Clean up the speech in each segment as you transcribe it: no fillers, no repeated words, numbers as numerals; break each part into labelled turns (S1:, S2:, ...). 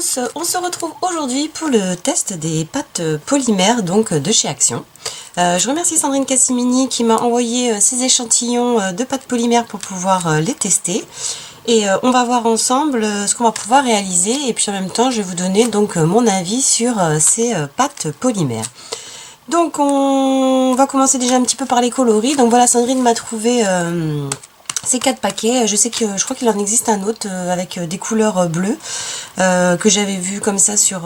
S1: tous, on se retrouve aujourd'hui pour le test des pâtes polymères donc de chez Action. Je remercie Sandrine Cassimini qui m'a envoyé ces échantillons de pâtes polymères pour pouvoir les tester. Et on va voir ensemble ce qu'on va pouvoir réaliser et puis en même temps je vais vous donner donc mon avis sur ces pâtes polymères. Donc on va commencer déjà un petit peu par les coloris. Donc voilà, Sandrine m'a trouvé ces 4 paquets. Je sais que je crois qu'il en existe un autre avec des couleurs bleues que j'avais vu comme ça sur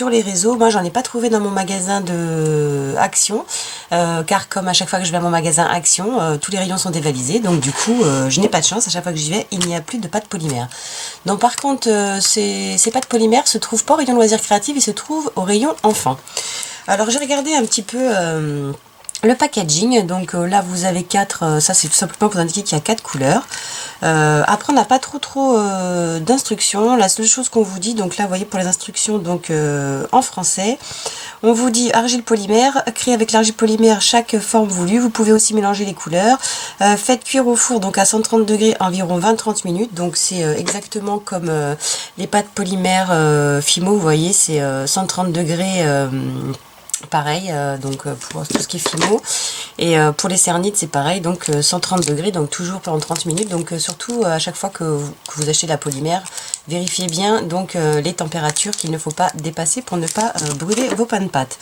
S1: les réseaux. Moi j'en ai pas trouvé dans mon magasin de Action car comme à chaque fois que je vais à mon magasin Action, tous les rayons sont dévalisés, donc du coup je n'ai pas de chance. À chaque fois que j'y vais, il n'y a plus de pâtes polymères. Donc par contre ces pâtes polymères se trouvent pas au rayon loisirs créatifs, ils se trouvent au rayon enfants. Alors j'ai regardé un petit peu le packaging. Donc là vous avez 4, ça c'est tout simplement pour indiquer qu'il y a 4 couleurs. Après on n'a pas trop d'instructions. La seule chose qu'on vous dit, donc là vous voyez pour les instructions donc en français, on vous dit argile polymère, créer avec l'argile polymère chaque forme voulue. Vous pouvez aussi mélanger les couleurs. Faites cuire au four donc à 130 degrés environ 20-30 minutes. Donc c'est exactement comme les pâtes polymères Fimo, vous voyez c'est 130 degrés. Pareil, donc pour tout ce qui est Fimo, et pour les cernites c'est pareil, donc 130 degrés, donc toujours pendant 30 minutes. Donc surtout à chaque fois que vous achetez de la polymère, vérifiez bien donc les températures qu'il ne faut pas dépasser pour ne pas brûler vos pains de pâte.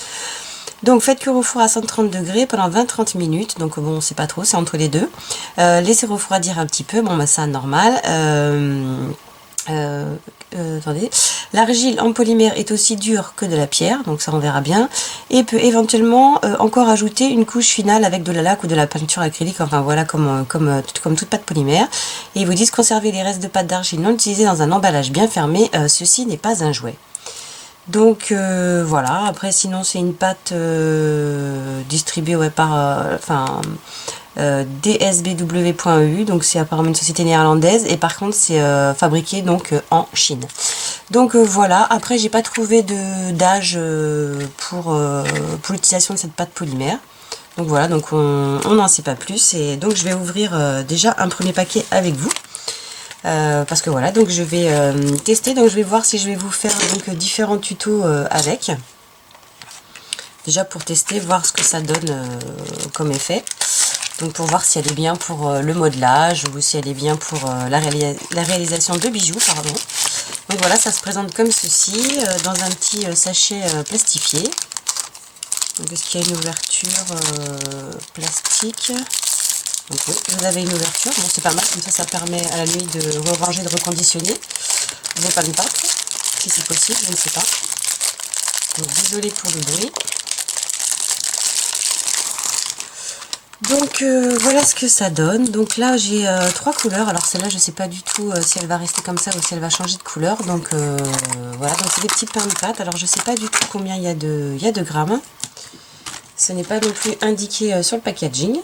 S1: Donc faites cuire au four à 130 degrés pendant 20-30 minutes, donc bon c'est pas trop, c'est entre les deux. Laissez refroidir un petit peu, bon bah ça normal. Attendez, l'argile en polymère est aussi dure que de la pierre, donc ça on verra bien, et peut éventuellement encore ajouter une couche finale avec de la laque ou de la peinture acrylique, enfin voilà comme toute pâte polymère. Et ils vous disent conserver les restes de pâte d'argile non utilisés dans un emballage bien fermé, ceci n'est pas un jouet. Donc voilà, après sinon c'est une pâte distribuée ouais, par DSBW.eu, donc c'est apparemment une société néerlandaise, et par contre c'est fabriqué donc en Chine. Donc voilà, après j'ai pas trouvé d'âge pour l'utilisation de cette pâte polymère. Donc voilà, donc on n'en sait pas plus, et donc je vais ouvrir déjà un premier paquet avec vous. Parce que voilà, donc je vais tester, donc je vais voir si je vais vous faire donc différents tutos avec. Déjà pour tester, voir ce que ça donne comme effet. Donc pour voir si elle est bien pour le modelage ou si elle est bien pour la réalisation de bijoux, pardon. Donc voilà, ça se présente comme ceci, dans un petit sachet plastifié. Donc est-ce qu'il y a une ouverture plastique? Donc oui, vous avez une ouverture, bon c'est pas mal, comme ça permet à la nuit de ranger, de reconditionner vos pains de pâte, si c'est possible, je ne sais pas. Donc désolé pour le bruit. Donc voilà ce que ça donne. Donc là j'ai 3 couleurs. Alors celle-là je sais pas du tout si elle va rester comme ça ou si elle va changer de couleur. Donc voilà, donc c'est des petits pains de pâte. Alors je sais pas du tout combien il y a de grammes. Ce n'est pas non plus indiqué sur le packaging.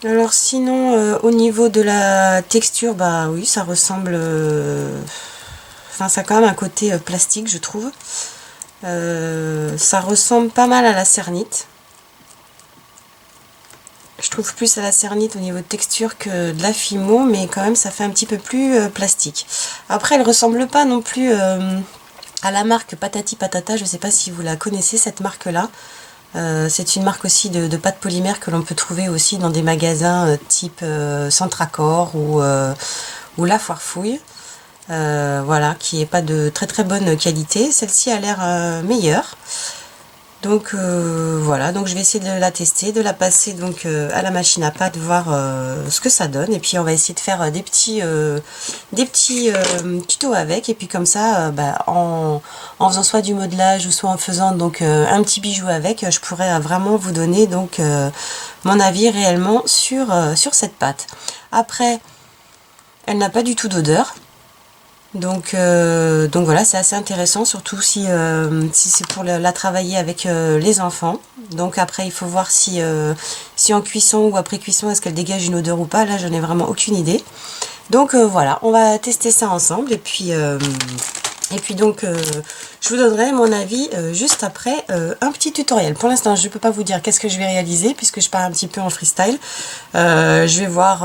S1: Alors sinon au niveau de la texture, bah oui ça ressemble... Enfin, ça a quand même un côté plastique, je trouve. Ça ressemble pas mal à la cernite. Je trouve plus à la cernite au niveau de texture que de la Fimo, mais quand même ça fait un petit peu plus plastique. Après, elle ressemble pas non plus à la marque Patati Patata. Je ne sais pas si vous la connaissez, cette marque-là. C'est une marque aussi de pâte polymère que l'on peut trouver aussi dans des magasins type Centracor ou La Foire Fouille. Voilà, qui n'est pas de très bonne qualité. Celle-ci a l'air meilleure. Donc voilà, donc je vais essayer de la tester, de la passer donc à la machine à pâte, voir ce que ça donne. Et puis on va essayer de faire des petits tutos avec. Et puis comme ça, en faisant soit du modelage ou soit en faisant donc un petit bijou avec, je pourrais vraiment vous donner donc mon avis réellement sur cette pâte. Après, elle n'a pas du tout d'odeur. Donc voilà, c'est assez intéressant, surtout si c'est pour la travailler avec les enfants. Donc après il faut voir si en cuisson ou après cuisson est-ce qu'elle dégage une odeur ou pas. Là j'en ai vraiment aucune idée. Donc voilà, on va tester ça ensemble et puis Et puis donc, je vous donnerai mon avis juste après un petit tutoriel. Pour l'instant, je ne peux pas vous dire qu'est-ce que je vais réaliser puisque je pars un petit peu en freestyle. Je vais voir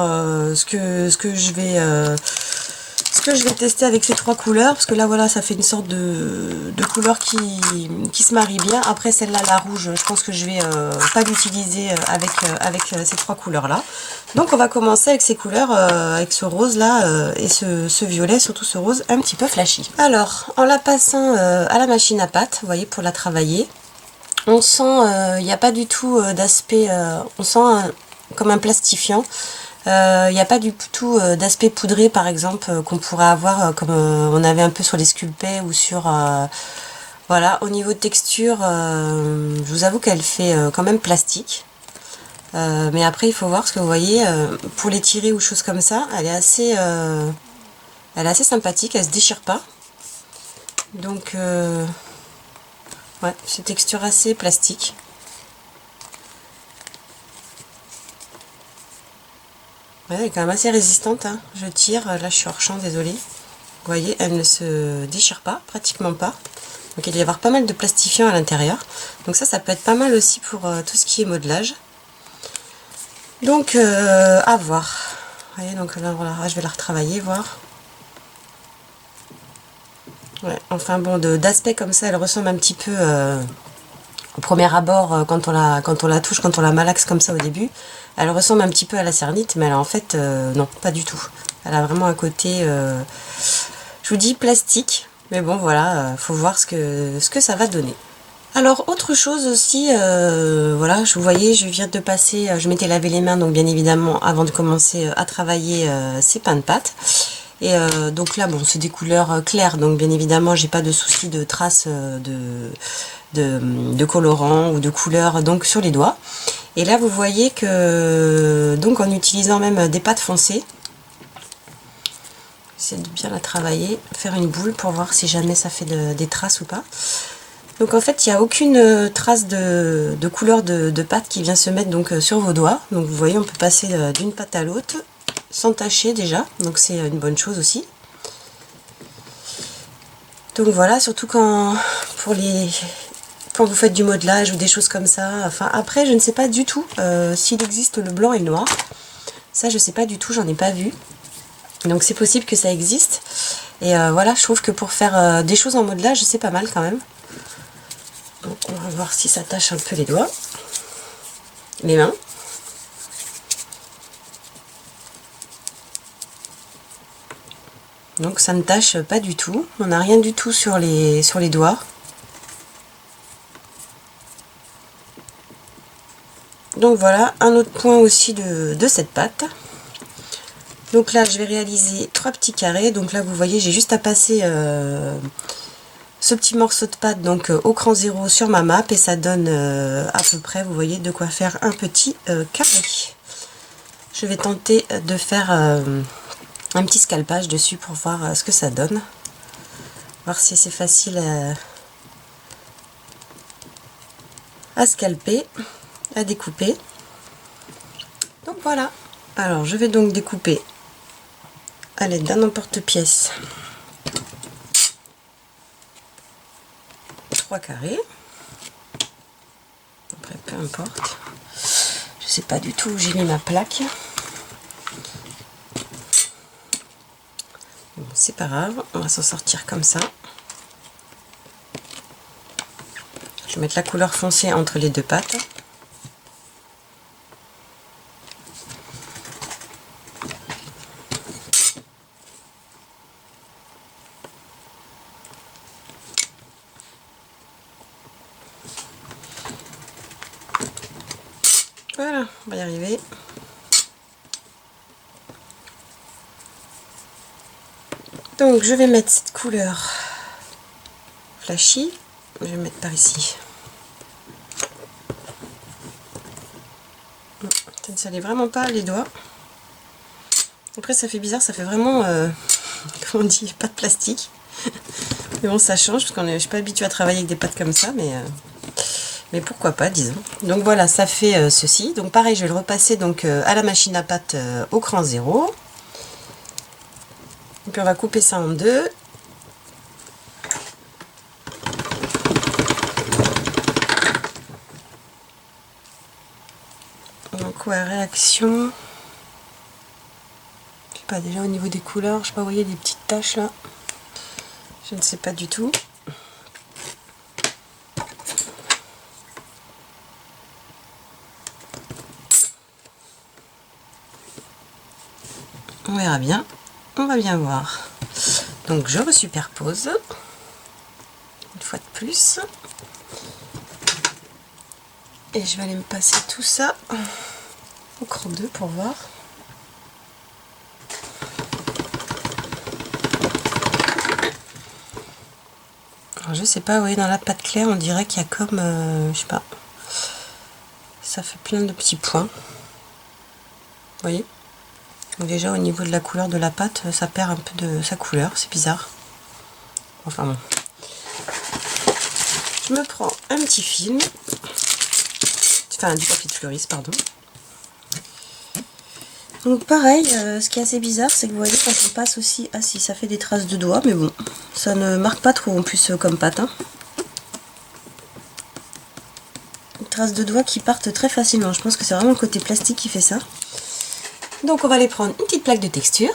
S1: ce que je vais tester avec ces 3 couleurs. Parce que là, voilà, ça fait une sorte de couleur qui se marie bien. Après, celle-là, la rouge, je pense que je vais pas l'utiliser avec ces 3 couleurs-là. Donc, on va commencer avec ces couleurs, avec ce rose-là et ce violet, surtout ce rose un petit peu flashy. Alors, en la passant à la machine à pâte, vous voyez, pour la travailler, on sent, il n'y a pas du tout d'aspect, on sent comme un plastifiant. Il n'y a pas du tout d'aspect poudré, par exemple, qu'on pourrait avoir comme on avait un peu sur les sculptés ou sur... voilà, au niveau de texture, je vous avoue qu'elle fait quand même plastique. Mais après, il faut voir ce que vous voyez, pour les tirer ou choses comme ça, elle est assez sympathique, elle se déchire pas. Donc, ouais, c'est texture assez plastique. Ouais, elle est quand même assez résistante, hein. Je tire, là je suis hors champ, désolée. Vous voyez, elle ne se déchire pas, pratiquement pas. Donc il va y avoir pas mal de plastifiant à l'intérieur. Donc ça peut être pas mal aussi pour tout ce qui est modelage. Donc à voir. Vous voyez, donc là voilà, je vais la retravailler, voir. Ouais, enfin bon, d'aspect comme ça, elle ressemble un petit peu au premier abord quand on la touche, quand on la malaxe comme ça au début. Elle ressemble un petit peu à la cernite, mais elle, en fait, non, pas du tout. Elle a vraiment un côté, je vous dis, plastique. Mais bon, voilà, faut voir ce que ça va donner. Alors, autre chose aussi, voilà, vous voyez, je viens de passer, je m'étais lavé les mains, donc bien évidemment, avant de commencer à travailler ces pains de pâte. Et donc là, bon, c'est des couleurs claires, donc bien évidemment, j'ai pas de souci de traces de colorant ou de couleurs donc sur les doigts. Et là, vous voyez que, donc en utilisant même des pâtes foncées, j'essaie de bien la travailler, faire une boule pour voir si jamais ça fait des traces ou pas. Donc en fait, il n'y a aucune trace de couleur de pâte qui vient se mettre donc sur vos doigts. Donc vous voyez, on peut passer d'une pâte à l'autre sans tacher déjà, donc c'est une bonne chose aussi. Donc voilà, surtout quand vous faites du modelage ou des choses comme ça. Enfin après, je ne sais pas du tout s'il existe le blanc et le noir. Ça, je sais pas du tout, j'en ai pas vu. Donc c'est possible que ça existe. Et voilà, je trouve que pour faire des choses en modelage, c'est pas mal quand même. Donc on va voir si ça tâche un peu les doigts, les mains. Donc ça ne tâche pas du tout. On n'a rien du tout sur les doigts. Donc voilà, un autre point aussi de cette pâte. Donc là, je vais réaliser 3 petits carrés. Donc là, vous voyez, j'ai juste à passer ce petit morceau de pâte donc au cran 0 sur ma map et ça donne à peu près, vous voyez, de quoi faire un petit carré. Je vais tenter de faire un petit scalpage dessus pour voir ce que ça donne. Voir si c'est facile à scalper, à découper. Donc voilà. Alors je vais donc découper à l'aide d'un emporte-pièce 3 carrés. Après peu importe. Je sais pas du tout où j'ai mis ma plaque. Bon, c'est pas grave, on va s'en sortir comme ça. Je vais mettre la couleur foncée entre les deux pâtes. Voilà, on va y arriver. Donc je vais mettre cette couleur flashy, je vais mettre par ici. Ça ne salait vraiment pas les doigts. Après ça fait bizarre, ça fait vraiment, comment on dit, pâte plastique. Mais bon, ça change parce que je suis pas habituée à travailler avec des pâtes comme ça, mais pourquoi pas, disons. Donc voilà, ça fait ceci. Donc pareil, je vais le repasser donc à la machine à pâte au cran 0. Et puis on va couper ça en deux. ouais, réaction. Je sais pas, déjà au niveau des couleurs, je sais pas, vous voyez des petites taches là. Je ne sais pas du tout. On verra bien. On va bien voir. Donc je resuperpose. Une fois de plus. Et je vais aller me passer tout ça au cran 2 pour voir. Alors, je sais pas, oui, dans la pâte claire, on dirait qu'il y a comme, je sais pas, ça fait plein de petits points. Vous voyez? Donc déjà au niveau de la couleur de la pâte, ça perd un peu de sa couleur, c'est bizarre. Enfin bon. Je me prends un petit film, enfin du papier de fleuriste, pardon. Donc pareil, ce qui est assez bizarre, c'est que vous voyez quand on passe aussi, ah si, ça fait des traces de doigts, mais bon, ça ne marque pas trop en plus comme pâte. Hein. Des traces de doigts qui partent très facilement, je pense que c'est vraiment le côté plastique qui fait ça. Donc on va aller prendre une petite plaque de texture.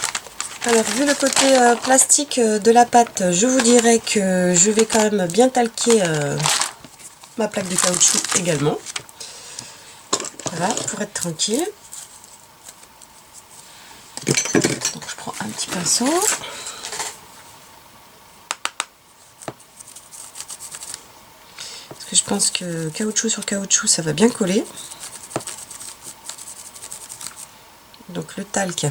S1: Alors vu le côté plastique de la pâte, je vous dirais que je vais quand même bien talquer ma plaque de caoutchouc également. Voilà, pour être tranquille. Donc je prends un petit pinceau. Parce que je pense que caoutchouc sur caoutchouc, ça va bien coller. Donc le talc.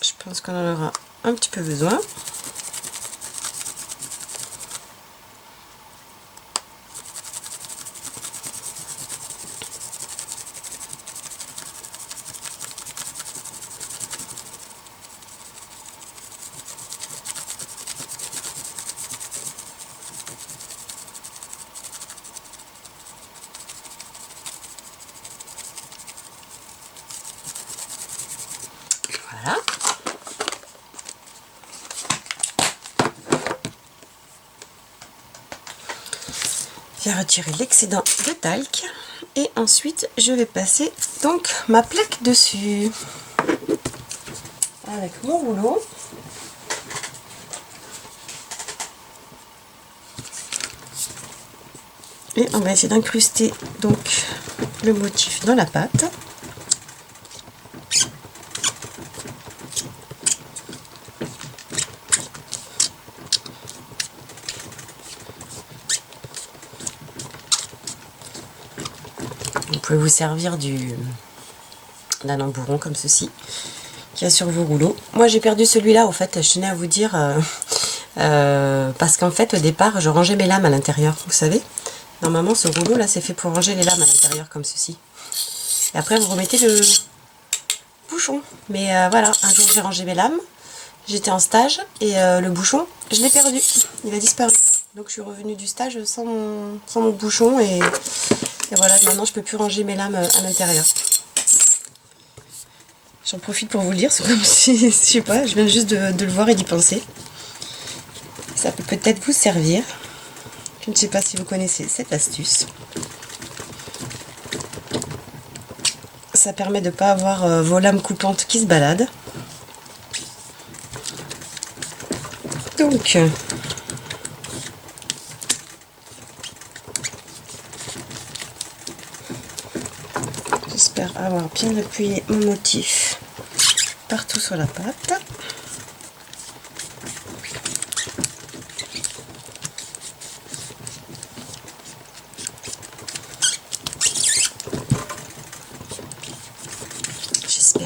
S1: Je pense qu'on en aura un petit peu besoin. Voilà. Je vais retirer l'excédent de talc et ensuite je vais passer donc ma plaque dessus avec mon rouleau. Et on va essayer d'incruster donc le motif dans la pâte. Vous pouvez vous servir d'un embourron comme ceci qu'il y a sur vos rouleaux. Moi j'ai perdu celui-là, en fait, je tenais à vous dire, parce qu'en fait au départ je rangeais mes lames à l'intérieur, vous savez. Normalement ce rouleau là c'est fait pour ranger les lames à l'intérieur comme ceci. Et après vous remettez le bouchon. Mais voilà, un jour j'ai rangé mes lames, j'étais en stage et le bouchon je l'ai perdu, il a disparu. Donc je suis revenue du stage sans mon bouchon et voilà, maintenant je peux plus ranger mes lames à l'intérieur. J'en profite pour vous le dire, c'est comme si, je sais pas, je viens juste de le voir et d'y penser. Ça peut peut-être vous servir. Je ne sais pas si vous connaissez cette astuce. Ça permet de ne pas avoir vos lames coupantes qui se baladent. Donc, j'espère avoir bien appuyé mon motif partout sur la pâte.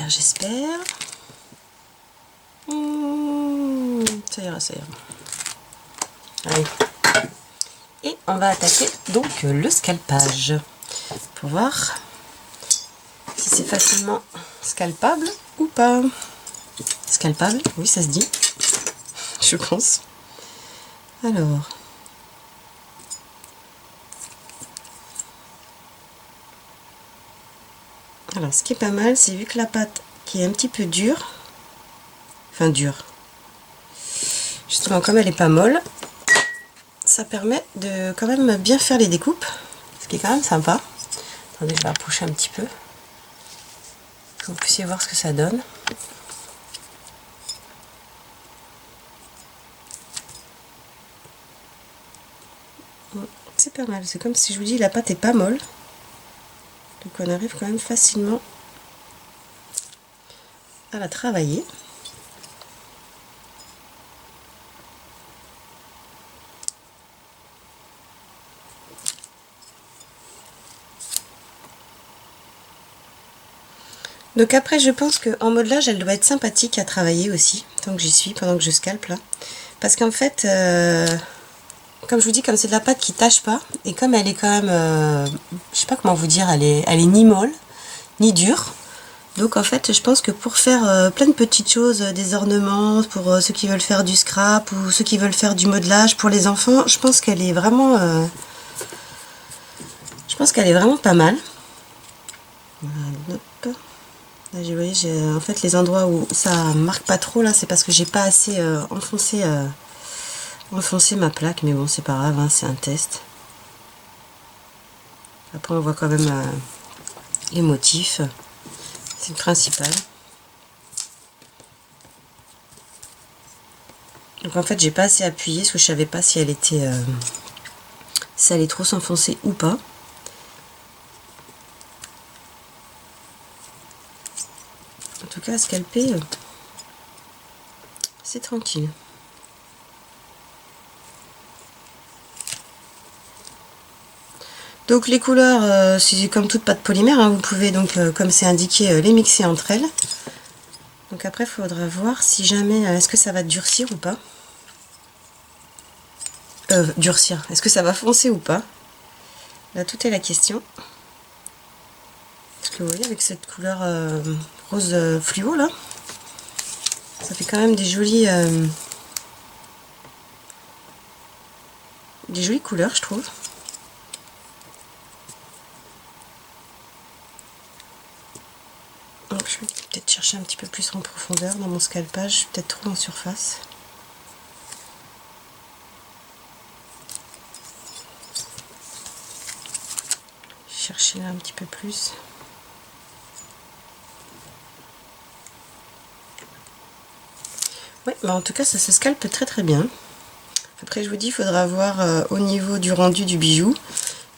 S1: J'espère. Ça ira, ça ira. Allez. Et on va attaquer donc le scalpage pour voir si c'est facilement scalpable ou pas. Scalpable, oui ça se dit, je pense. Alors, ce qui est pas mal, c'est vu que la pâte qui est un petit peu dure, enfin dure, justement comme elle est pas molle, ça permet de quand même bien faire les découpes. ce qui est quand même sympa. Attendez, je vais approcher un petit peu, que vous puissiez voir ce que ça donne. C'est pas mal, c'est comme si je vous dis la pâte est pas molle. Donc on arrive quand même facilement à la travailler. Donc après je pense qu'en modelage elle doit être sympathique à travailler aussi, tant que j'y suis, pendant que je scalpe là. Parce qu'en fait, comme je vous dis, comme c'est de la pâte qui tâche pas, et comme elle est quand même, je sais pas comment vous dire, elle est ni molle, ni dure. Donc en fait je pense que pour faire plein de petites choses, des ornements, pour ceux qui veulent faire du scrap, ou ceux qui veulent faire du modelage pour les enfants, je pense qu'elle est vraiment pas mal. Voilà, hop. Là, vous voyez, en fait les endroits où ça marque pas trop là, c'est parce que j'ai pas assez enfoncé ma plaque, mais bon c'est pas grave, hein, c'est un test. Après on voit quand même les motifs, c'est le principal. Donc en fait j'ai pas assez appuyé parce que je savais pas si elle était si ça allait trop s'enfoncer ou pas. En tout cas à scalper c'est tranquille. Donc les couleurs, c'est comme toute pâte polymère, hein, vous pouvez donc, comme c'est indiqué, les mixer entre elles. Donc après il faudra voir si jamais, est-ce que ça va durcir ou pas. Durcir, est-ce que ça va foncer ou pas. Là tout est la question. Parce que vous voyez avec cette couleur rose fluo là, ça fait quand même des jolies couleurs je trouve. Donc je vais peut-être chercher un petit peu plus en profondeur dans mon scalpage, je suis peut-être trop en surface. Chercher là un petit peu plus. Oui, bah en tout cas ça se scalpe très très bien. Après je vous dis, il faudra voir au niveau du rendu du bijou.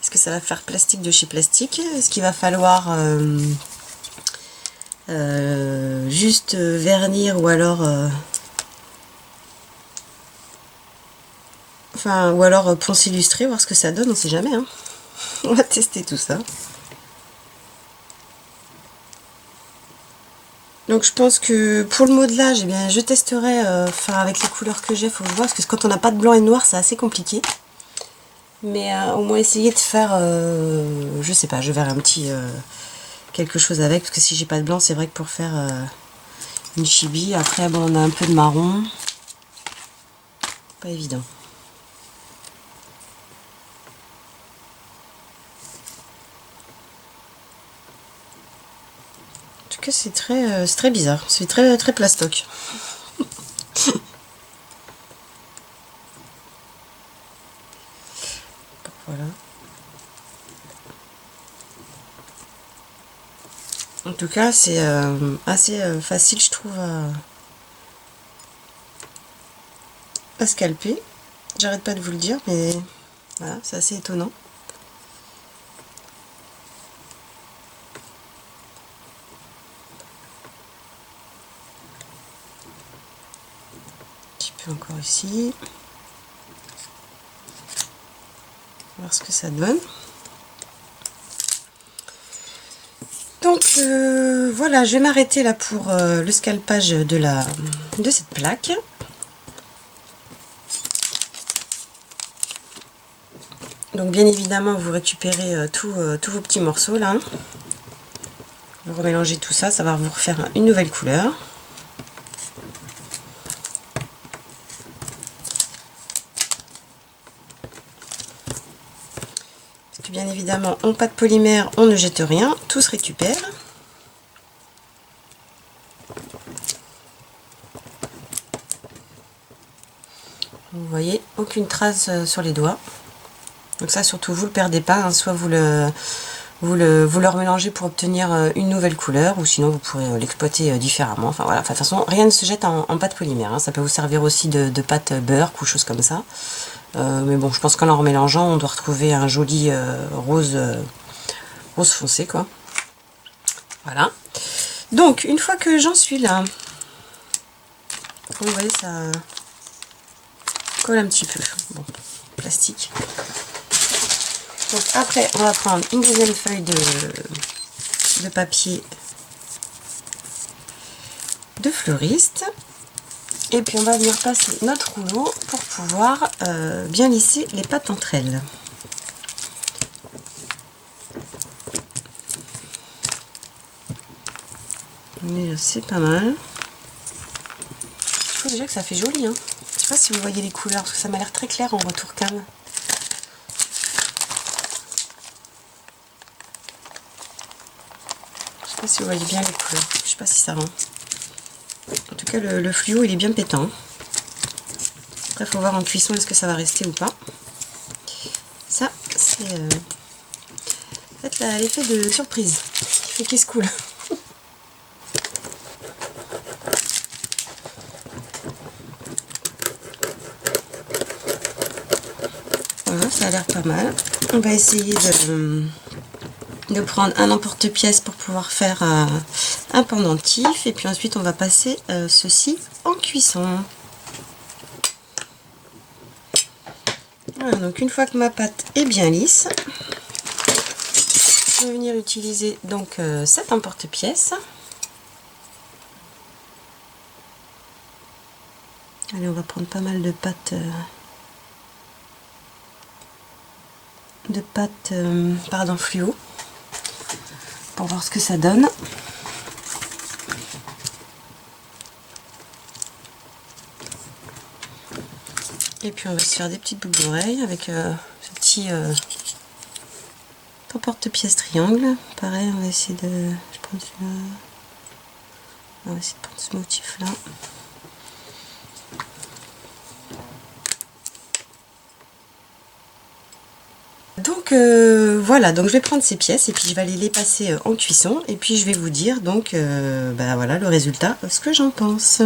S1: Est-ce que ça va faire plastique de chez plastique? Est-ce qu'il va falloir juste vernir ou alors ponce illustré, voir ce que ça donne, on sait jamais, hein. On va tester tout ça. Donc je pense que pour le modelage, eh bien, je testerai avec les couleurs que j'ai, faut voir, parce que quand on n'a pas de blanc et de noir, c'est assez compliqué. Mais au moins essayer de faire, je sais pas, je verrai un petit quelque chose avec, parce que si j'ai pas de blanc, c'est vrai que pour faire une chibi, après bon, on a un peu de marron, pas évident. En tout cas, c'est très bizarre, c'est très très plastoc. Voilà. En tout cas, c'est assez facile, je trouve, à scalper. J'arrête pas de vous le dire, mais voilà, c'est assez étonnant. Un petit peu encore ici. Voir ce que ça donne. Donc voilà, je vais m'arrêter là pour le scalpage de cette plaque. Donc bien évidemment vous récupérez tous vos petits morceaux là. Vous remélangez tout ça, ça va vous refaire une nouvelle couleur. Parce que bien évidemment en pâte polymère on ne jette rien, tout se récupère. Vous voyez, aucune trace sur les doigts. Donc ça surtout vous le perdez pas, hein. Soit vous le remélangez pour obtenir une nouvelle couleur, ou sinon vous pourrez l'exploiter différemment. Enfin voilà, de toute façon rien ne se jette en pâte polymère, hein. Ça peut vous servir aussi de pâte beurre ou choses comme ça. Mais bon, je pense qu'en remélangeant on doit retrouver un joli rose foncé quoi. Voilà. Donc une fois que j'en suis là, vous voyez ça colle un petit peu. Bon, plastique. Donc après on va prendre une deuxième feuille de papier de fleuriste. Et puis on va venir passer notre rouleau pour pouvoir bien lisser les pâtes entre elles. Mais c'est pas mal. Je trouve déjà que ça fait joli, hein. Je sais pas si vous voyez les couleurs, parce que ça m'a l'air très clair en retour cam. Je sais pas si vous voyez bien les couleurs. Je sais pas si ça rend. En tout cas, le fluo, il est bien pétant. Après, il faut voir en cuisson est-ce que ça va rester ou pas. Ça, c'est en fait l'effet de surprise qui fait qu'il se coule. Voilà, ça a l'air pas mal. On va essayer de prendre un emporte-pièce pour pouvoir faire un pendentif, et puis ensuite on va passer ceci en cuisson. Voilà, donc une fois que ma pâte est bien lisse, je vais venir utiliser donc cet emporte-pièce. Allez, on va prendre pas mal de pâte pardon, fluo, pour voir ce que ça donne. Et puis on va se faire des petites boucles d'oreilles avec ce petit porte-pièce triangle. Pareil, on va essayer de... on va essayer de prendre ce motif là. Donc voilà, donc je vais prendre ces pièces et puis je vais aller les passer en cuisson, et puis je vais vous dire donc bah voilà le résultat, ce que j'en pense.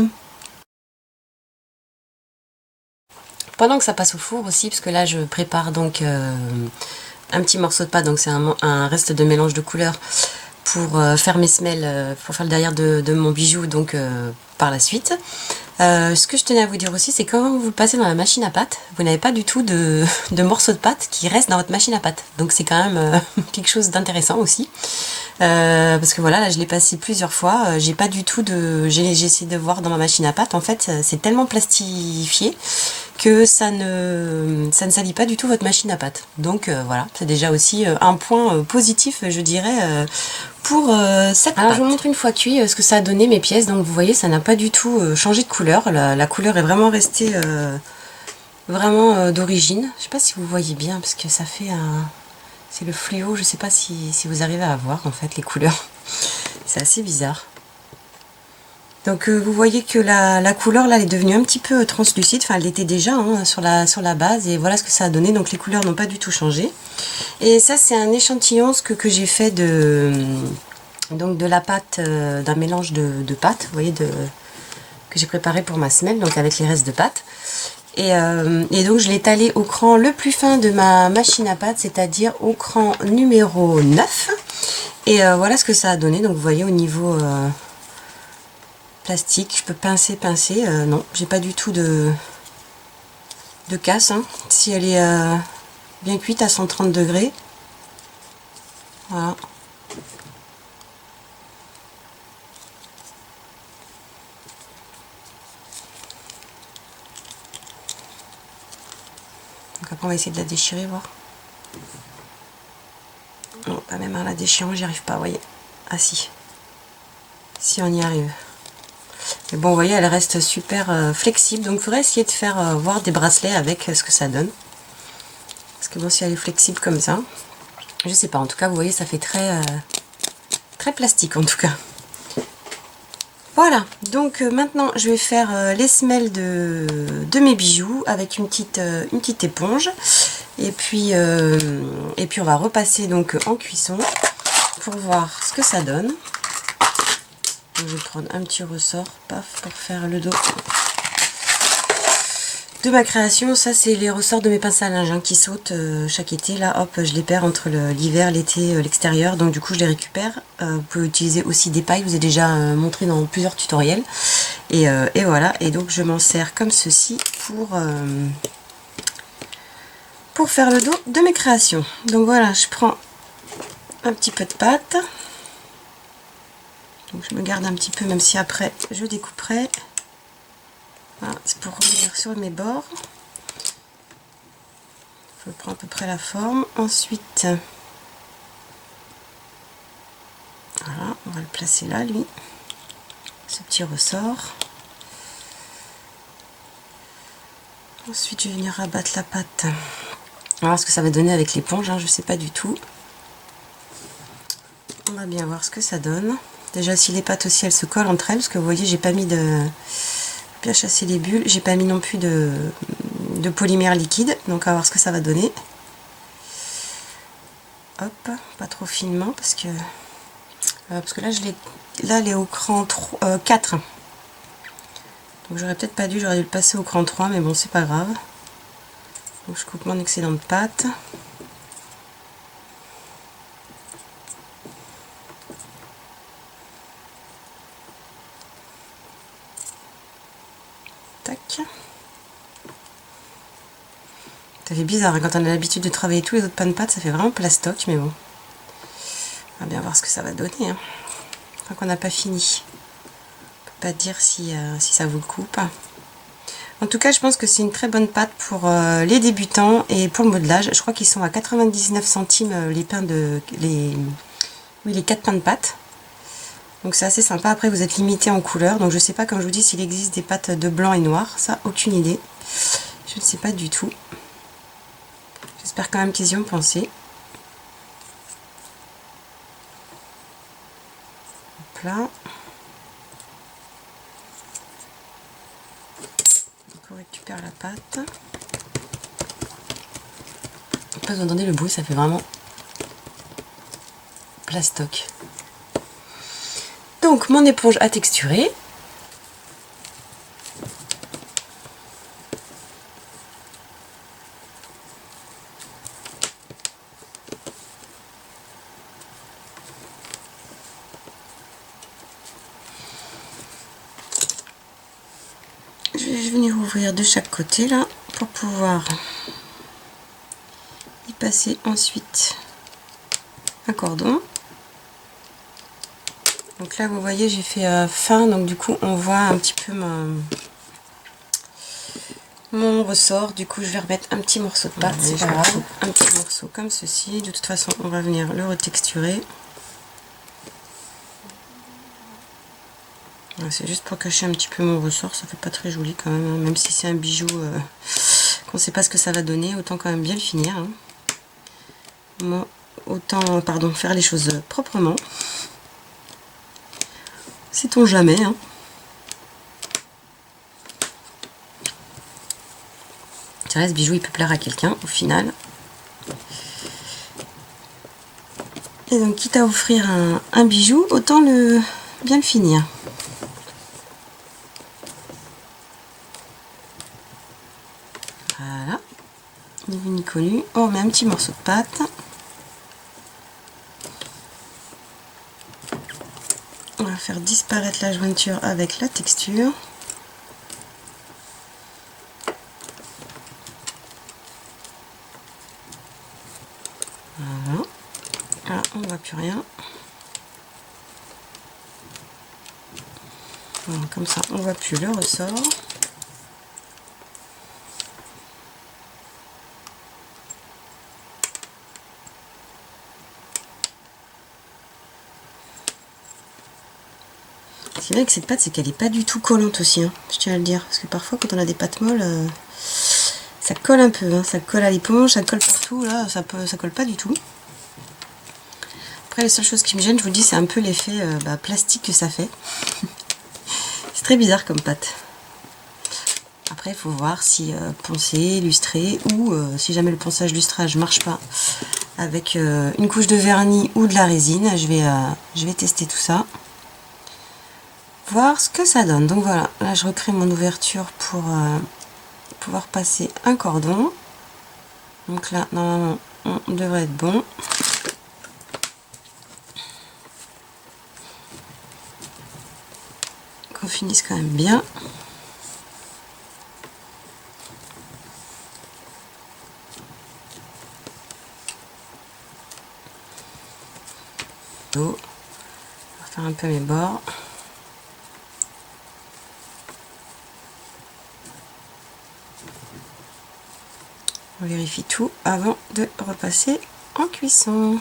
S1: Pendant que ça passe au four aussi, parce que là je prépare donc un petit morceau de pâte, donc c'est un reste de mélange de couleurs pour faire mes semelles, pour faire le derrière de mon bijou donc par la suite. Ce que je tenais à vous dire aussi, c'est que quand vous le passez dans la machine à pâte, vous n'avez pas du tout de morceaux de pâte qui restent dans votre machine à pâte. Donc c'est quand même quelque chose d'intéressant aussi. Parce que voilà, là je l'ai passé plusieurs fois, j'ai pas du tout j'ai essayé de voir dans ma machine à pâte, en fait c'est tellement plastifié que ça ne salit pas du tout votre machine à pâte. Donc voilà, c'est déjà aussi un point positif, je dirais, pour cette pâte. Alors je vous montre une fois cuit ce que ça a donné mes pièces. Donc vous voyez, ça n'a pas du tout changé de couleur, la couleur est vraiment restée vraiment d'origine. Je sais pas si vous voyez bien, parce que ça fait un... c'est le fluo, je sais pas si vous arrivez à voir en fait les couleurs. C'est assez bizarre. Donc vous voyez que la couleur là elle est devenue un petit peu translucide, enfin elle l'était déjà hein, sur la base, et voilà ce que ça a donné. Donc les couleurs n'ont pas du tout changé. Et ça c'est un échantillon que j'ai fait de la pâte, d'un mélange de pâte, vous voyez, que j'ai préparé pour ma semelle, donc avec les restes de pâte. Et donc je l'ai étalé au cran le plus fin de ma machine à pâte, c'est-à-dire au cran numéro 9. Et voilà ce que ça a donné. Donc vous voyez au niveau plastique, je peux pincer, non, j'ai pas du tout de casse, hein. Si elle est bien cuite à 130 degrés, voilà. Donc après on va essayer de la déchirer, voir. Non, pas même en la déchirant, j'y arrive pas, vous voyez. Ah si on y arrive. Mais bon, vous voyez, elle reste super flexible, donc il faudrait essayer de faire voir des bracelets avec ce que ça donne. Parce que bon, si elle est flexible comme ça, je sais pas, en tout cas, vous voyez, ça fait très plastique en tout cas. Voilà, donc maintenant je vais faire les semelles de mes bijoux avec une petite éponge. Et puis on va repasser donc en cuisson pour voir ce que ça donne. Donc, je vais prendre un petit ressort, paf, pour faire le dos de ma création. Ça, c'est les ressorts de mes pinces à linge hein, qui sautent chaque été. Là, hop, je les perds entre l'hiver, l'été, l'extérieur. Donc du coup, je les récupère. Vous pouvez utiliser aussi des pailles. Je vous ai déjà montré dans plusieurs tutoriels. Et voilà. Et donc, je m'en sers comme ceci pour faire le dos de mes créations. Donc voilà, je prends un petit peu de pâte. Donc je me garde un petit peu, même si après je découperai. Voilà, c'est pour revenir sur mes bords. Je prends à peu près la forme. Ensuite, voilà, on va le placer là, lui. Ce petit ressort. Ensuite, je vais venir rabattre la pâte. On va voir ce que ça va donner avec l'éponge, hein, je ne sais pas du tout. On va bien voir ce que ça donne. Déjà, si les pâtes aussi, elles se collent entre elles, parce que vous voyez, j'ai pas mis de... bien chasser les bulles. J'ai pas mis non plus de polymère liquide, donc à voir ce que ça va donner. Hop, pas trop finement, parce que là, elle est au cran 4. Donc j'aurais peut-être pas dû, j'aurais dû le passer au cran 3, mais bon, c'est pas grave. Donc je coupe mon excédent de pâte. Ça fait bizarre hein, quand on a l'habitude de travailler tous les autres pains de pâte, ça fait vraiment plastoc, mais bon. On va bien voir ce que ça va donner. Hein. Tant qu'on n'a pas fini. On peut pas dire si ça vaut le coup ou pas. En tout cas, je pense que c'est une très bonne pâte pour les débutants et pour le modelage. Je crois qu'ils sont à 99 centimes les pains les 4 pains de pâte. Donc c'est assez sympa. Après, vous êtes limité en couleur. Donc je sais pas, comme je vous dis, s'il existe des pâtes de blanc et noir. Ça, aucune idée. Je ne sais pas du tout. J'espère quand même qu'ils y ont pensé. Hop là. Donc on récupère la pâte. Après, vous entendez le bruit, ça fait vraiment plastoc. Donc mon éponge a texturé. Je vais venir ouvrir de chaque côté là pour pouvoir y passer ensuite un cordon. Donc là vous voyez j'ai fait fin, donc du coup on voit un petit peu mon ressort. Du coup je vais remettre un petit morceau de pâte, c'est pas grave, un petit morceau comme ceci. De toute façon on va venir le retexturer. C'est juste pour cacher un petit peu mon ressort, ça fait pas très joli quand même, hein. Même si c'est un bijou qu'on sait pas ce que ça va donner, autant quand même bien le finir. Hein. Moi, autant faire les choses proprement. Sait-on jamais. Hein. C'est vrai, ce bijou il peut plaire à quelqu'un au final. Et donc quitte à offrir un bijou, autant bien le finir. Voilà, ni vu ni connu. On met un petit morceau de pâte. On va faire disparaître la jointure avec la texture. Voilà. Là, on ne voit plus rien. Voilà, comme ça, on ne voit plus le ressort. Ce qui est bien avec cette pâte, c'est qu'elle n'est pas du tout collante aussi, hein, je tiens à le dire. Parce que parfois, quand on a des pâtes molles, ça colle un peu. Hein, ça colle à l'éponge, ça colle partout. Là, ça colle pas du tout. Après, la seule chose qui me gêne, je vous dis, c'est un peu l'effet plastique que ça fait. C'est très bizarre comme pâte. Après, après il faut voir si poncer, lustrer, ou si jamais le ponçage lustrage marche pas avec une couche de vernis ou de la résine. Je vais tester tout ça, voir ce que ça donne. Donc voilà, là je recrée mon ouverture pour pouvoir passer un cordon. Donc là normalement on devrait être bon. Qu'on finisse quand même bien. On va faire un peu mes bords. On vérifie tout avant de repasser en cuisson.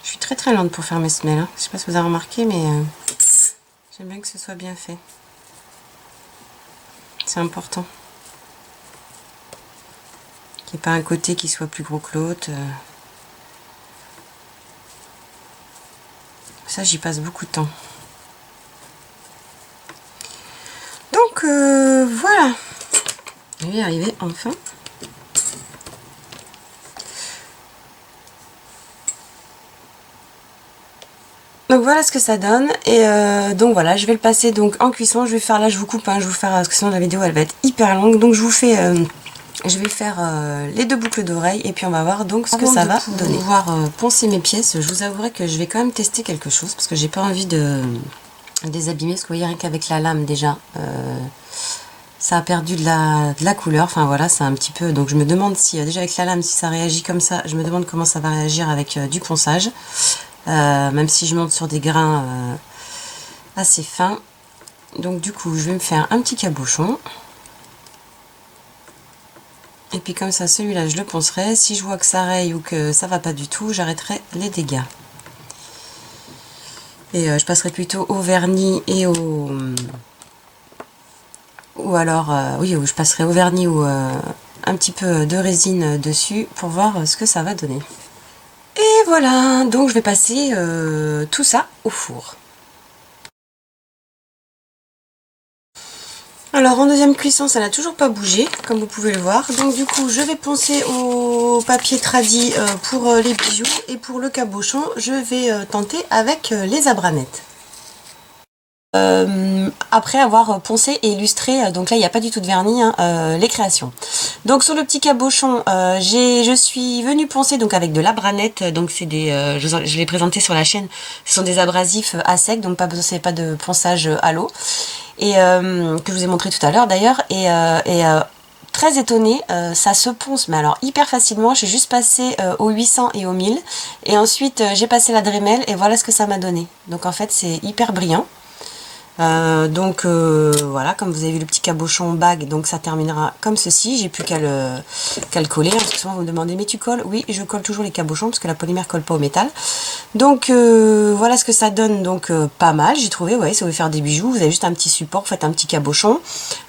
S1: Je suis très lente pour faire mes semelles, hein. Je sais pas si vous avez remarqué, mais j'aime bien que ce soit bien fait. C'est important. Qu'il n'y ait pas un côté qui soit plus gros que l'autre. Ça, j'y passe beaucoup de temps. Donc, voilà. Je vais y arriver enfin. Donc voilà ce que ça donne, et donc voilà, je vais le passer donc en cuisson. Je vais faire, là je vous coupe, hein, je vais vous faire, parce que sinon la vidéo elle va être hyper longue, donc je vous fais, je vais faire les 2 boucles d'oreilles, et puis on va voir donc ce que ça va donner. Pour pouvoir poncer mes pièces, je vous avouerai que je vais quand même tester quelque chose, parce que j'ai pas envie de désabîmer, parce que vous voyez, rien qu'avec la lame déjà, ça a perdu de la couleur, enfin voilà, c'est un petit peu, donc je me demande si, déjà avec la lame, si ça réagit comme ça, je me demande comment ça va réagir avec du ponçage. Même si je monte sur des grains assez fins. Donc du coup je vais me faire un petit cabochon, et puis comme ça celui-là je le poncerai. Si je vois que ça raye ou que ça va pas du tout, j'arrêterai les dégâts, et je passerai plutôt au vernis et au ou alors oui, je passerai au vernis ou un petit peu de résine dessus pour voir ce que ça va donner. Et voilà, donc je vais passer tout ça au four. Alors en deuxième cuisson, ça n'a toujours pas bougé, comme vous pouvez le voir. Donc du coup, je vais poncer au papier tradi pour les bijoux, et pour le cabochon, je vais tenter avec les abranettes. Après avoir poncé et illustré, donc là il n'y a pas du tout de vernis, hein, les créations. Donc sur le petit cabochon, je suis venue poncer donc avec de l'abranette, donc c'est des, je l'ai présenté sur la chaîne, ce sont des abrasifs à sec, donc c'est pas de ponçage à l'eau, et que je vous ai montré tout à l'heure d'ailleurs, et très étonnée, ça se ponce mais alors hyper facilement. J'ai juste passé au 800 et au 1000, et ensuite j'ai passé la Dremel, et voilà ce que ça m'a donné. Donc en fait c'est hyper brillant. Voilà, comme vous avez vu le petit cabochon bague, donc ça terminera comme ceci. J'ai plus qu'à le coller, parce que souvent vous me demandez mais tu colles? Oui, je colle toujours les cabochons parce que la polymère colle pas au métal. Donc voilà ce que ça donne, donc pas mal j'ai trouvé. Ouais, si vous voulez faire des bijoux, vous avez juste un petit support, vous faites un petit cabochon.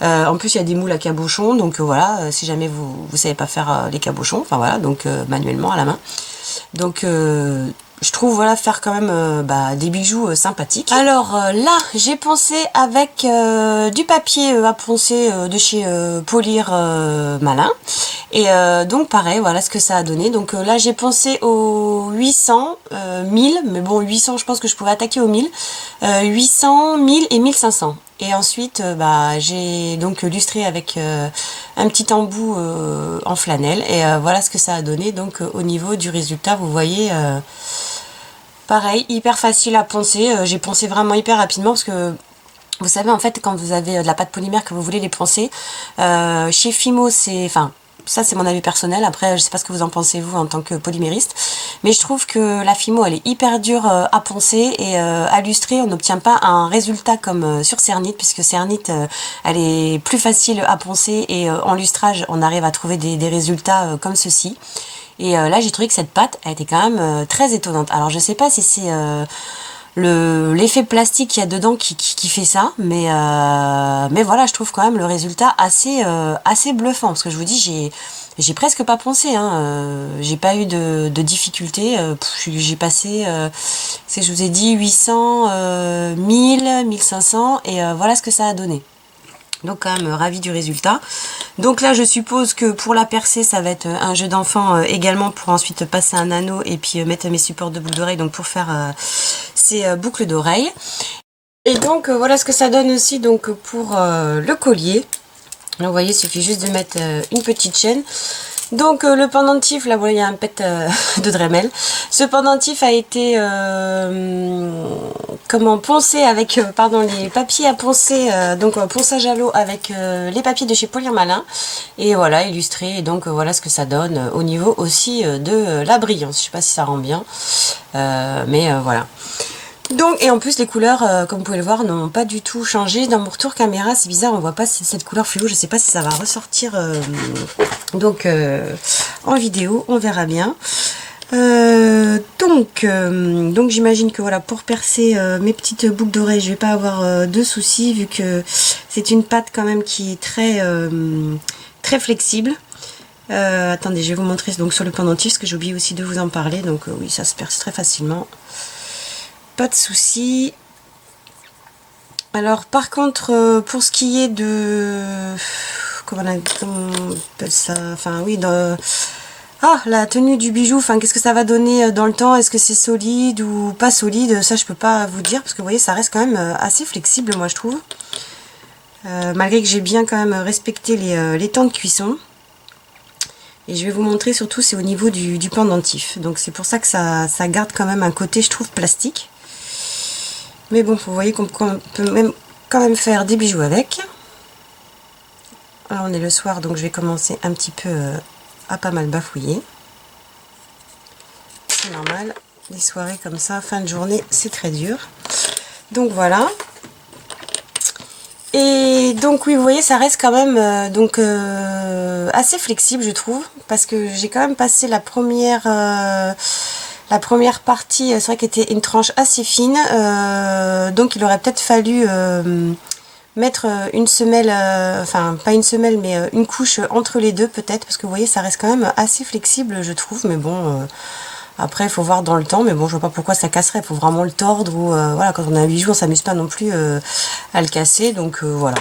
S1: En plus il y a des moules à cabochon, donc voilà, si jamais vous savez pas faire les cabochons, enfin voilà, donc manuellement à la main. Donc je trouve voilà faire quand même des bijoux sympathiques. Alors là j'ai poncé avec du papier à poncer de chez Polir Malin, et donc pareil, voilà ce que ça a donné. Donc là j'ai poncé au 800, 1000, mais bon 800 je pense que je pourrais attaquer au 1000, 800, 1000 et 1500. Et ensuite j'ai donc lustré avec un petit embout en flanelle, et voilà ce que ça a donné. Donc au niveau du résultat, vous voyez, pareil, hyper facile à poncer. J'ai poncé vraiment hyper rapidement, parce que vous savez, en fait, quand vous avez de la pâte polymère que vous voulez les poncer, chez Fimo, enfin, ça c'est mon avis personnel, après je sais pas ce que vous en pensez vous en tant que polymériste, mais je trouve que la Fimo elle est hyper dure à poncer, et à lustrer on n'obtient pas un résultat comme sur Cernit, puisque Cernit elle est plus facile à poncer, et en lustrage on arrive à trouver des résultats comme ceci. Et là j'ai trouvé que cette pâte elle était quand même très étonnante. Alors je sais pas si c'est l'effet plastique qu'il y a dedans qui fait ça, mais voilà, je trouve quand même le résultat assez bluffant, parce que je vous dis, j'ai presque pas poncé, hein, j'ai pas eu de difficulté, j'ai passé, c'est je vous ai dit 800, 1000, 1500, et voilà ce que ça a donné. Donc quand même ravi du résultat. Donc là je suppose que pour la percée ça va être un jeu d'enfant également, pour ensuite passer un anneau et puis mettre mes supports de boucles d'oreilles, donc pour faire ces boucles d'oreilles. Et donc voilà ce que ça donne aussi donc pour le collier. Donc vous voyez, il suffit juste de mettre une petite chaîne. Donc le pendentif, là voilà, il y a un pet de Dremel. Ce pendentif a été poncé avec pardon, les papiers à poncer, donc ponçage à l'eau avec les papiers de chez Polir Malin, et voilà, illustré. Et donc voilà ce que ça donne au niveau aussi de la brillance. Je sais pas si ça rend bien, mais voilà. Donc, et en plus les couleurs, comme vous pouvez le voir, n'ont pas du tout changé. Dans mon retour caméra, c'est bizarre, on voit pas cette couleur fluo. Je sais pas si ça va ressortir en vidéo, on verra bien. Donc j'imagine que voilà, pour percer mes petites boucles d'oreilles, je vais pas avoir de soucis, vu que c'est une pâte quand même qui est très flexible. Attendez, je vais vous montrer donc sur le pendentif, parce que j'ai oublié aussi de vous en parler. Donc oui, ça se perce très facilement. Pas de soucis. Alors par contre, pour ce qui est de comment on appelle ça, enfin oui, la tenue du bijou, enfin qu'est-ce que ça va donner dans le temps, est-ce que c'est solide ou pas solide, ça je peux pas vous dire, parce que vous voyez ça reste quand même assez flexible, moi je trouve, malgré que j'ai bien quand même respecté les temps de cuisson. Et je vais vous montrer surtout, c'est au niveau du pendentif, donc c'est pour ça que ça garde quand même un côté, je trouve, plastique. Mais bon, vous voyez qu'on peut même quand même faire des bijoux avec. Alors on est le soir, donc je vais commencer un petit peu à pas mal bafouiller. C'est normal, les soirées comme ça, fin de journée, c'est très dur. Donc voilà. Et donc oui, vous voyez, ça reste quand même assez flexible, je trouve, parce que j'ai quand même passé la première partie, c'est vrai qu'elle était une tranche assez fine, donc il aurait peut-être fallu mettre une semelle, enfin pas une semelle, mais une couche entre les deux peut-être, parce que vous voyez ça reste quand même assez flexible, je trouve, mais bon, après il faut voir dans le temps, mais bon, je vois pas pourquoi ça casserait, il faut vraiment le tordre, ou voilà, quand on a un bijou on s'amuse pas non plus à le casser, donc voilà.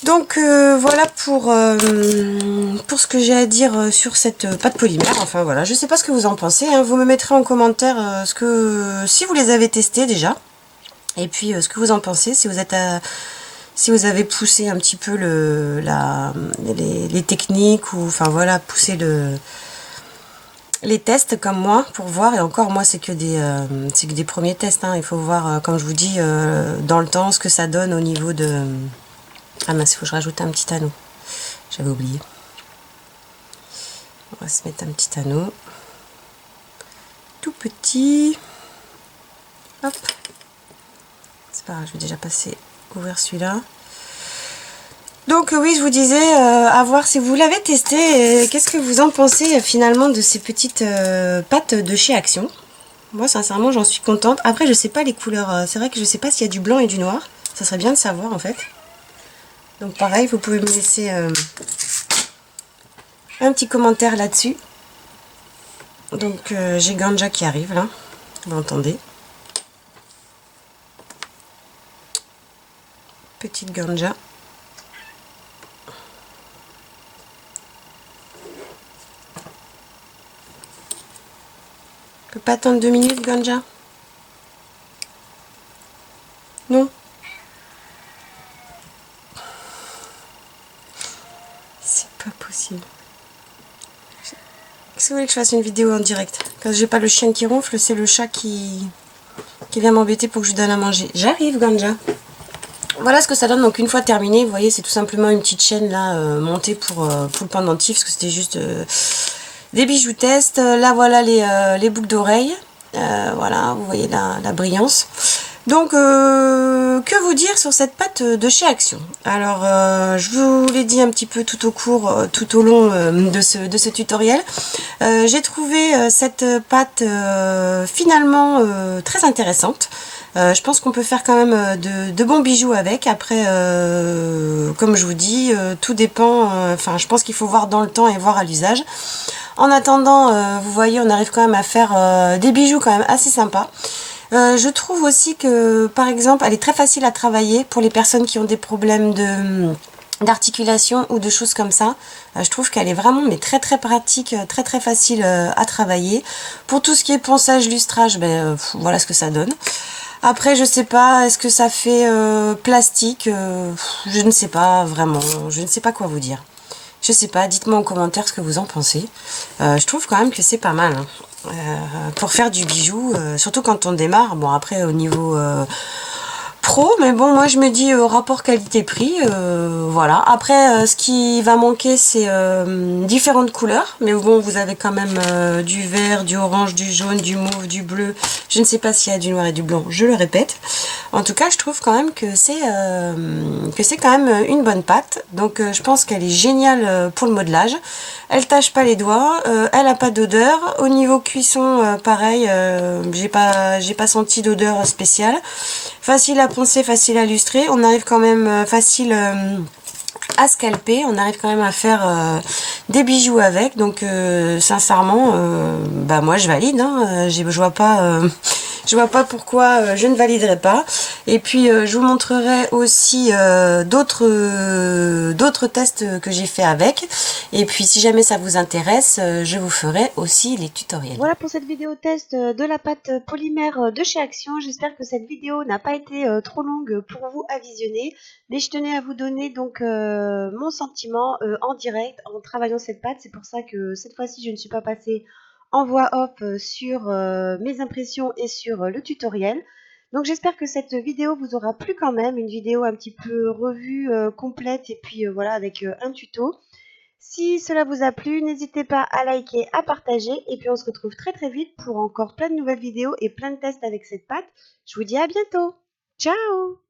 S1: Donc voilà pour ce que j'ai à dire sur cette pâte polymère. Enfin voilà, je sais pas ce que vous en pensez, hein. Vous me mettrez en commentaire si vous les avez testés déjà, et puis ce que vous en pensez, si vous avez poussé un petit peu les techniques, ou enfin voilà, poussé les tests comme moi pour voir. Et encore, moi c'est que des premiers tests, hein. Il faut voir, comme je vous dis, dans le temps ce que ça donne au niveau de... Ah mince, il faut que je rajoute un petit anneau. J'avais oublié. On va se mettre un petit anneau. Tout petit. Hop. C'est pas grave, je vais déjà passer, ouvrir celui-là. Donc oui, je vous disais, à voir si vous l'avez testé. Qu'est-ce que vous en pensez finalement de ces petites pâtes de chez Action? Moi, sincèrement, j'en suis contente. Après, je sais pas les couleurs. C'est vrai que je sais pas s'il y a du blanc et du noir. Ça serait bien de savoir en fait. Donc pareil, vous pouvez me laisser un petit commentaire là-dessus. Donc j'ai Ganja qui arrive là, vous l'entendez. Petite Ganja. On peut pas attendre 2 minutes, Ganja? Non? C'est pas possible. Qu'est-ce que vous voulez que je fasse une vidéo en direct? Quand j'ai pas le chien qui ronfle, c'est le chat qui vient m'embêter pour que je lui donne à manger. J'arrive, Ganja. Voilà ce que ça donne. Donc une fois terminé, vous voyez, c'est tout simplement une petite chaîne là montée pour le pendentif, parce que c'était juste des bijoux test. Là voilà les boucles d'oreilles. Voilà, vous voyez la brillance. Donc, que vous dire sur cette pâte de chez Action? Alors, je vous l'ai dit un petit peu tout au long de ce tutoriel. J'ai trouvé cette pâte finalement très intéressante. Je pense qu'on peut faire quand même de bons bijoux avec. Après, comme je vous dis, tout dépend. Enfin, je pense qu'il faut voir dans le temps et voir à l'usage. En attendant, vous voyez, on arrive quand même à faire des bijoux quand même assez sympas. Je trouve aussi que, par exemple, elle est très facile à travailler pour les personnes qui ont des problèmes d'articulation ou de choses comme ça. Je trouve qu'elle est vraiment mais très pratique, très facile à travailler. Pour tout ce qui est ponçage, lustrage, voilà ce que ça donne. Après, je sais pas, est-ce que ça fait plastique? Je ne sais pas vraiment, je ne sais pas quoi vous dire. Je sais pas, dites-moi en commentaire ce que vous en pensez. Je trouve quand même que c'est pas mal, hein. Pour faire du bijou, surtout quand on démarre. Bon, après au niveau pro, mais bon, moi je me dis rapport qualité-prix, voilà. Après, ce qui va manquer, c'est différentes couleurs, mais bon, vous avez quand même du vert, du orange, du jaune, du mauve, du bleu. Je ne sais pas s'il y a du noir et du blanc, je le répète. En tout cas, je trouve quand même que c'est quand même une bonne pâte. Donc, je pense qu'elle est géniale pour le modelage. Elle tâche pas les doigts, elle a pas d'odeur. Au niveau cuisson, pareil, j'ai pas senti d'odeur spéciale. Facile à poncer, facile à lustrer. On arrive quand même facile à scalper. On arrive quand même à faire des bijoux avec. Donc, sincèrement, moi je valide, hein. Je vois pas pourquoi je ne validerai pas. Et puis je vous montrerai aussi d'autres tests que j'ai fait avec. Et puis si jamais ça vous intéresse, je vous ferai aussi les tutoriels.
S2: Voilà pour cette vidéo test de la pâte polymère de chez Action. J'espère que cette vidéo n'a pas été trop longue pour vous à visionner. Mais je tenais à vous donner donc mon sentiment en direct en travaillant cette pâte. C'est pour ça que cette fois-ci je ne suis pas passée en voix off sur mes impressions et sur le tutoriel. Donc j'espère que cette vidéo vous aura plu quand même, une vidéo un petit peu revue, complète et puis voilà avec un tuto. Si cela vous a plu, n'hésitez pas à liker, à partager et puis on se retrouve très vite pour encore plein de nouvelles vidéos et plein de tests avec cette pâte. Je vous dis à bientôt. Ciao!